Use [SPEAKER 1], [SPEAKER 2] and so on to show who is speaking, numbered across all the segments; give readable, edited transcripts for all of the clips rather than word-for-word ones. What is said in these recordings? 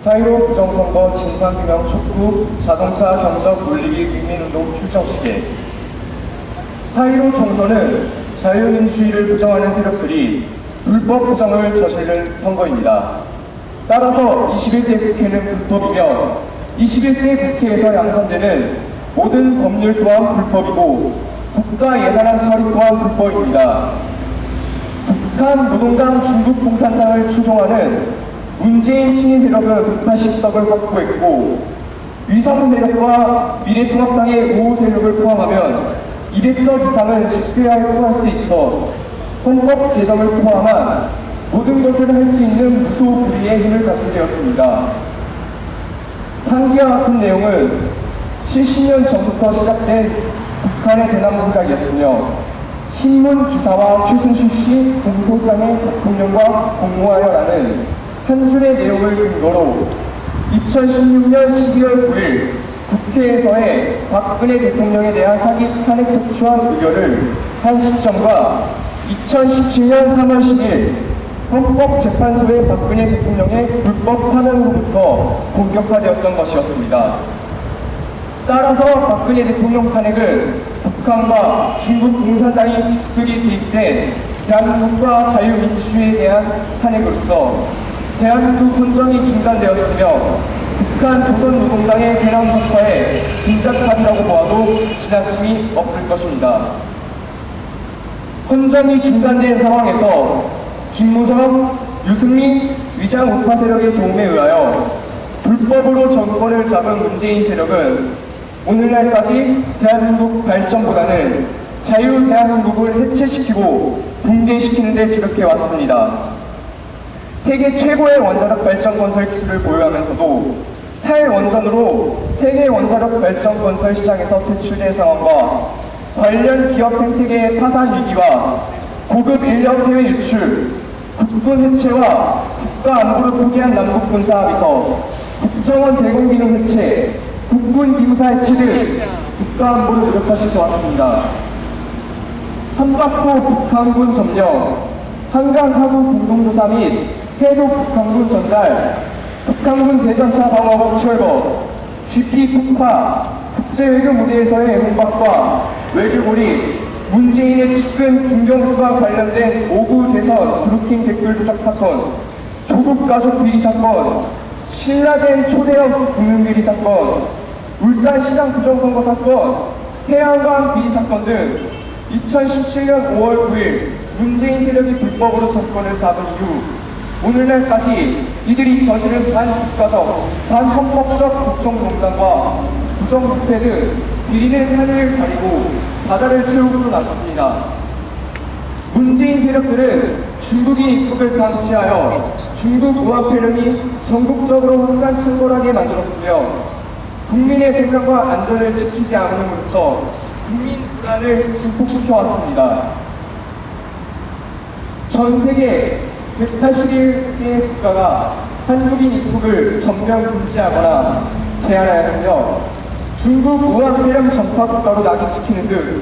[SPEAKER 1] 4.15 부정선거 진상규명 촉구 자동차 경적 물리기 국민운동 출정식에 4.15 총선은 자유민주주의를 부정하는 세력들이 불법 부정을 저지른 선거입니다. 따라서 21대 국회는 불법이며 21대 국회에서 양산되는 모든 법률 또한 불법이고 국가 예산안 처리 또한 불법입니다. 북한 노동당 중국 공산당을 추종하는 문재인 신인 세력은 180석을 확보했고 위성 세력과 미래통합당의 우호 세력을 포함하면 200석 이상을 쉽게 확보할 수 있어 헌법 개정을 포함한 모든 것을 할 수 있는 무소불위의 힘을 가지게 되었습니다. 상기와 같은 내용은 70년 전부터 시작된 북한의 대남 공작이었으며 신문 기사와 최순실 씨 공소장의 대통령과 공모하여라는 한 줄의 내용을 근거로 2016년 12월 9일 국회에서의 박근혜 대통령에 대한 사기 탄핵 소추안 의결을 한 시점과 2017년 3월 10일 헌법재판소의 박근혜 대통령의 불법 탄핵으로부터 본격화되었던 것이었습니다. 따라서 박근혜 대통령 탄핵은 북한과 중국 공산당이 휩쓸이 개입된 대한민국과 자유민주주의에 대한 탄핵으로서 대한민국 헌정이 중단되었으며 북한 조선노동당의 대남 선포에 인작한다고 보아도 지나침이 없을 것입니다. 헌정이 중단된 상황에서 김무성, 유승민, 위장 우파 세력의 도움에 의하여 불법으로 정권을 잡은 문재인 세력은 오늘날까지 대한민국 발전보다는 자유 대한민국을 해체시키고 붕괴시키는 데 주력해왔습니다. 세계 최고의 원자력 발전 건설 기술을 보유하면서도 탈원전으로 세계 원자력 발전 건설 시장에서 퇴출된 상황과 관련 기업 생태계의 파산 위기와 고급 인력 해외 유출, 국군 해체와 국가 안보를 포기한 남북 군사 합의서, 국정원 대공기능 해체, 국군 기무사 해체 등 국가 안보를 노력하실 것 같습니다. 한반도 북한군 점령, 한강 하구 공동조사 및 해도 북한군 전달, 북한군 대전차 방어복 철거, GP 폭파, 국제외교 무대에서의 혼박과 외교고리, 문재인의 측근 김경수와 관련된 5구 대선 브루킹 댓글 조작 사건, 조국 가족 비리 사건, 신라젠 초대형 금융비리 사건, 울산시장 부정선거 사건, 태양광 비리 사건 등 2017년 5월 9일 문재인 세력이 불법으로 정권을 잡은 이후 오늘날까지 이들이 저지른 반국가적, 반헌법적 국정농단과 부정부패 등 비리는 하늘을 가리고 바다를 채우고 났습니다. 문재인 세력들은 중국인 입국을 방치하여 중국 우한 폐렴이 전국적으로 확산 창궐하게 만들었으며 국민의 생명과 안전을 지키지 않음으로써 국민 불안을 증폭시켜왔습니다. 전 세계 181개 국가가 한국인 입국을 전면 금지하거나 제한하였으며 중국 우한 폐렴 전파 국가로 낙인찍히는 등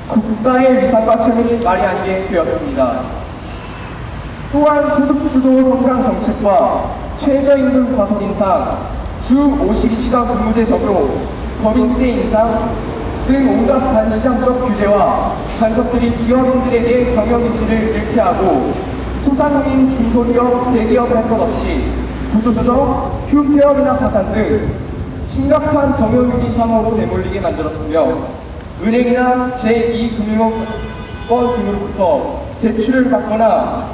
[SPEAKER 1] 국가의 위상과 체면이 말이 아니게 되었습니다. 또한 소득주도 성장 정책과 최저임금 과속 인상, 주 52시간 근무제 적용, 법인세 인상 등 온갖 반시장적 규제와 간섭들이 기업인들에게 경영이지를 잃게 하고 소상공인, 중소기업, 대기업 할 것 없이 구조조정, 휴폐업이나 파산 등 심각한 경영위기 상황으로 내몰리게 만들었으며 은행이나 제2금융권 등으로부터 대출을 받거나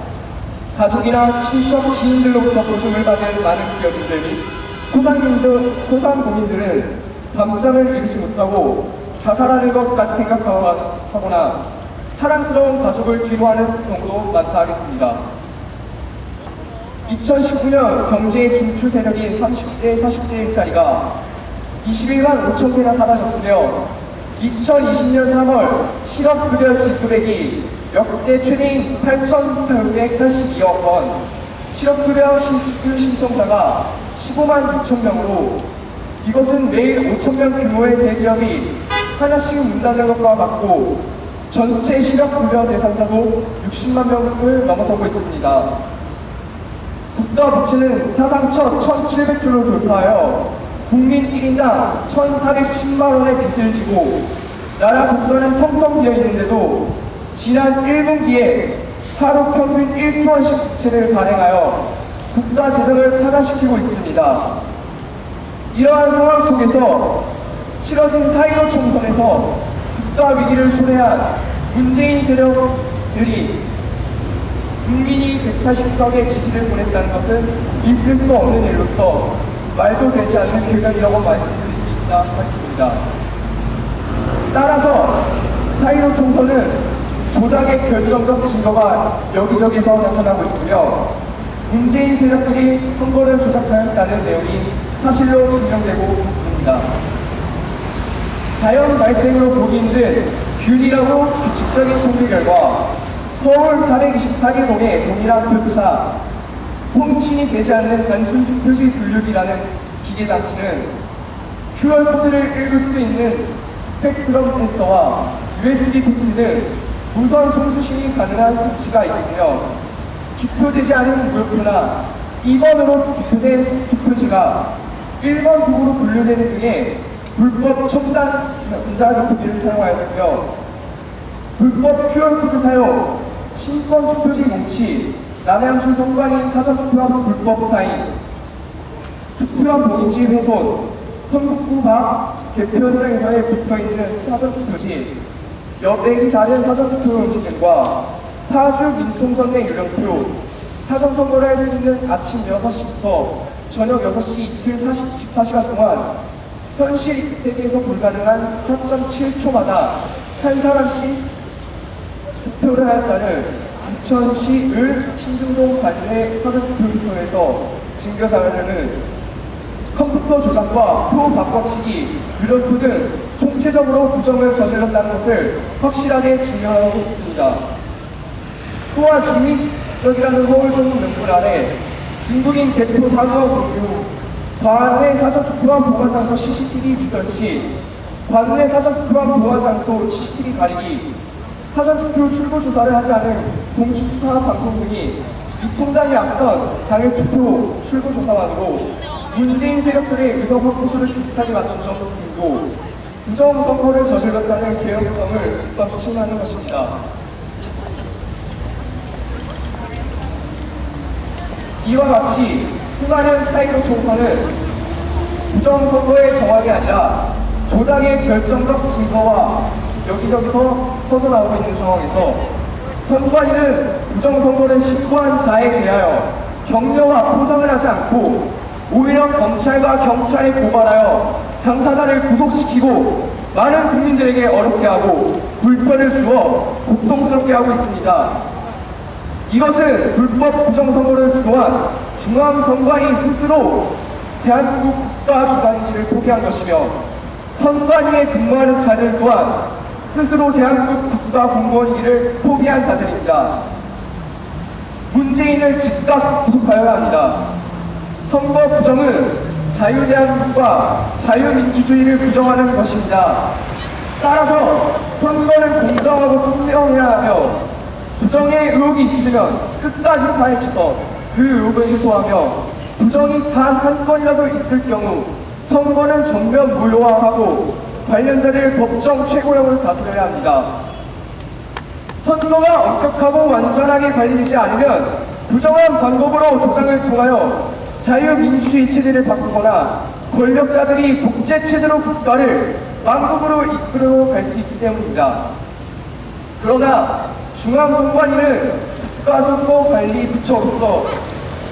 [SPEAKER 1] 가족이나 친척, 지인들로부터 보증을 받은 많은 기업인들 및 소상공인들은 밤잠을 이루지 못하고 자살하는 것까지 생각하거나 사랑스러운 가족을 뒤로하는 경우도 많다 하겠습니다. 2019년 경제의 중추 세력인 30대, 40대 일자리가 21만 5천 개나 사라졌으며 2020년 3월 실업급여 지급액이 역대 최대인 8,882억 원, 실업급여 신청자가 15만 6천 명으로 이것은 매일 5천 명 규모의 대기업이 하나씩 문 닫는 것과 같고 전체 실업급여 대상자도 60만 명을 넘어서고 있습니다. 국가 부채는 사상 첫 1,700조를 돌파하여 국민 1인당 1,410만 원의 빚을 지고 나라 국가는 텅텅 비어 있는데도 지난 1분기에 하루 평균 1조 원씩 부채를 발행하여 국가 재정을 타자시키고 있습니다. 이러한 상황 속에서 치러진 4.15 총선에서 국가 위기를 초래한 문재인 세력들이 국민이 180석의 지지를 보냈다는 것은 있을 수 없는 일로서 말도 되지 않는 결과이라고 말씀드릴 수 있다 하겠습니다. 따라서 4.15 총선은 조작의 결정적 증거가 여기저기서 나타나고 있으며 문재인 세력들이 선거를 조작하였다는 내용이 사실로 증명되고 있습니다. 자연 발생으로 보기 힘든 균일하고 규칙적인 통계 결과 서울 424개 동의 동일한 표차, 통신이 되지 않는 단순 투표지 분류기라는 기계장치는 QR코드를 읽을 수 있는 스펙트럼 센서와 USB 포트 등 무선 송수신이 가능한 장치가 있으며 기표되지 않은 무효표나 2번으로 기표된 기표지가 1번 도구로 분류되는 등의 불법 첨단 전자투표기를 사용하였으며 불법 QR코드 사용, 신권 투표지 뭉치, 남양주 선관위 사전투표함 불법 사인, 투표함 봉지 훼손, 선거구 밖 개표 현장에서에 붙어있는 사전투표지, 여백이 다른 사전투표용지 등과 타주 민통선 내 유령표, 사전선거를 할 수 있는 아침 6시부터 저녁 6시 이틀 24시간 동안 현실 세계에서 불가능한 4.7초마다 한 사람씩 투표를 하였다는 부천시 을 신중동 관내 사전투표소에서 증거자료는 컴퓨터 조작과 표 바꿔치기, 유령표 등 총체적으로 부정을 저질렀다는 것을 확실하게 증명하고 있습니다. 또한 중립적이라는 허울적인 명분 아래 중국인 대표 상호 공유, 관내 사전투표함 보관장소 CCTV 미설치, 관내 사전투표함 보관장소 CCTV 가리기, 사전투표 출구조사를 하지 않은 공중파 방송 등이 유통단이 앞선 당일 투표 출구조사만으로 문재인 세력들의 의석 확보수를 비슷하게 맞춘 점 등도 부정선거를 저질렀다는 개연성을 뒷받침하는 것입니다. 이와 같이 수많은 4.15 총선은 부정선거의 정황이 아니라 조작의 결정적 증거와 여기저기서 퍼져나오고 있는 상황에서 선관위는 부정선거를 신고한 자에 대하여 격려와 포상을 하지 않고 오히려 검찰과 경찰에 고발하여 당사자를 구속시키고 많은 국민들에게 어렵게 하고 불편을 주어 고통스럽게 하고 있습니다. 이것은 불법 부정선거를 주도한 중앙선관위 스스로 대한민국 국가기관인지를 포기한 것이며 선관위에 근무하는 자들 또한 스스로 대한민국 국가공무원이기를 포기한 자들입니다. 문재인을 즉각 구속하여야 합니다. 선거 부정은 자유대한민국과 자유민주주의를 부정하는 것입니다. 따라서 선거를 공정하고 투명해야 하며 부정의 의혹이 있으면 끝까지 파헤쳐서 그 의혹을 해소하며 부정이 단 한 건이라도 있을 경우 선거는 전면 무효화하고 관련자를 법정 최고령으로 다스려야 합니다. 선거가 엄격하고 완전하게 관리되지 않으면 부정한 방법으로 조작을 통하여 자유민주주의 체제를 바꾸거나 권력자들이 독재체제로 국가를 왕국으로 이끌어 갈 수 있기 때문입니다. 그러나 중앙선관위는 국가선거관리부처로서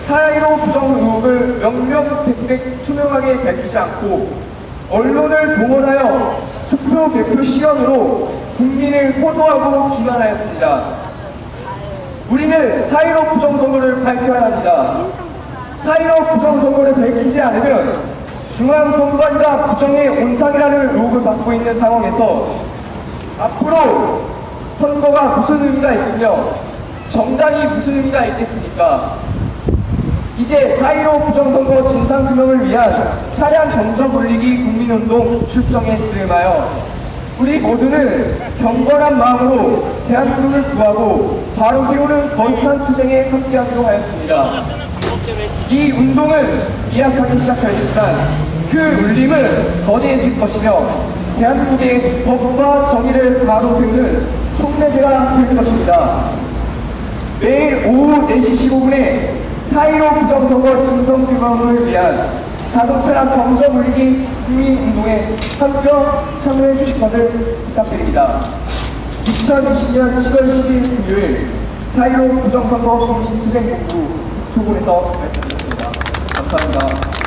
[SPEAKER 1] 4.15 부정 의혹을 명명백백 투명하게 밝히지 않고 언론을 동원하여 투표 개표 시연으로 국민을 호도하고 기만하였습니다. 우리는 4.15 부정선거를 밝혀야 합니다. 4.15 부정선거를 밝히지 않으면 중앙선관위가 부정의 온상이라는 의혹을 받고 있는 상황에서 앞으로 선거가 무슨 의미가 있으며 정당이 무슨 의미가 있겠습니까? 이제 4.15 부정선거 진상규명을 위한 차량 경적 올리기 국민운동 출정에 즈음하여 우리 모두는 경건한 마음으로 대한민국을 구하고 바로 세우는 거룩한 투쟁에 함께하기로 하였습니다. 이 운동은 미약하게 시작하였지만 그 울림은 거대해질 것이며 대한민국의 법과 정의를 바로 세우는 촉매제가 될 것입니다. 매일 오후 4시 15분에 4.15 부정선거 진상규명을 위한 자동차 경적 울리기 국민운동에 함께 참여해 주실 것을 부탁드립니다. 2020년 7월 10일 금요일 4.15 부정선거 국민투쟁본부 조문에서 말씀드렸습니다. 감사합니다.